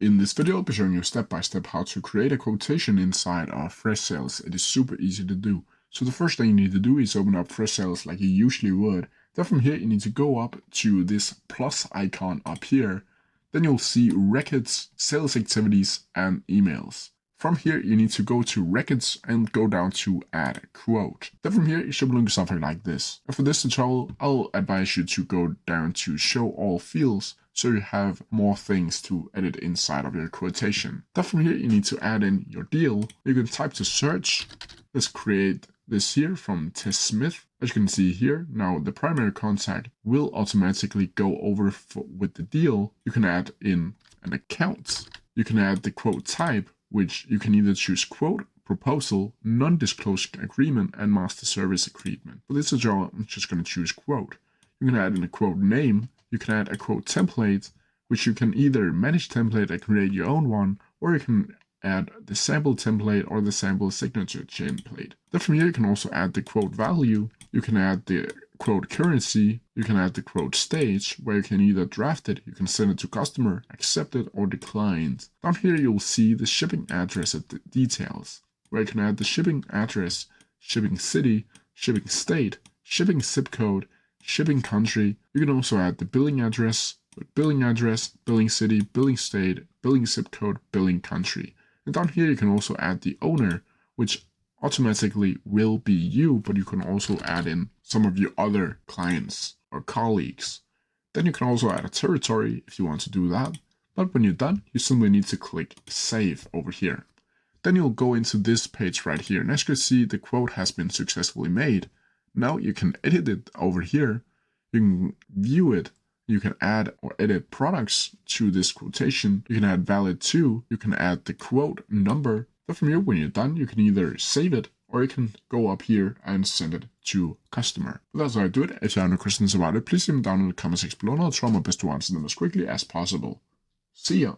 In this video, I'll be showing you step by step how to create a quotation inside of Freshsales. It is super easy to do. So the first thing you need to do is open up Freshsales like you usually would. Then from here, you need to go up to this plus icon up here. Then you'll see records, sales activities, and emails. From here, you need to go to records and go down to add quote. Then from here, it should look something like this. And for this tutorial, I'll advise you to go down to show all fields so you have more things to edit inside of your quotation. Then from here, you need to add in your deal. You can type to search. Let's create this here from Tess Smith. As you can see here, now the primary contact will automatically go over with the deal. You can add in an account. You can add the quote type, which you can either choose quote, proposal, non-disclosed agreement, and master service agreement. For this tutorial, I'm just going to choose quote. You can add in a quote name. You can add a quote template, which you can either manage template and create your own one, or you can add the sample template or the sample signature template. Then from here, you can also add the quote value. You can add the quote currency. You can add the quote stage, where you can either draft it, you can send it to customer, accept it, or decline. Down here, you'll see the shipping address and the details, where you can add the shipping address, shipping city, shipping state, shipping zip code, shipping country. You can also add the billing address, billing city, billing state, billing zip code, billing country. And down here, you can also add the owner, which automatically will be you, but you can also add in some of your other clients or colleagues. Then you can also add a territory if you want to do that. But when you're done, you simply need to click save over here. Then you'll go into this page right here. And as you can see, the quote has been successfully made. Now you can edit it over here. You can view it. You can add or edit products to this quotation. You can add valid to. You can add the quote number. Then from here, when you're done, you can either save it or you can go up here and send it to customer. But that's how I do it. If you have any questions about it, please leave them down in the comment section below and I'll try my best to answer them as quickly as possible. See ya!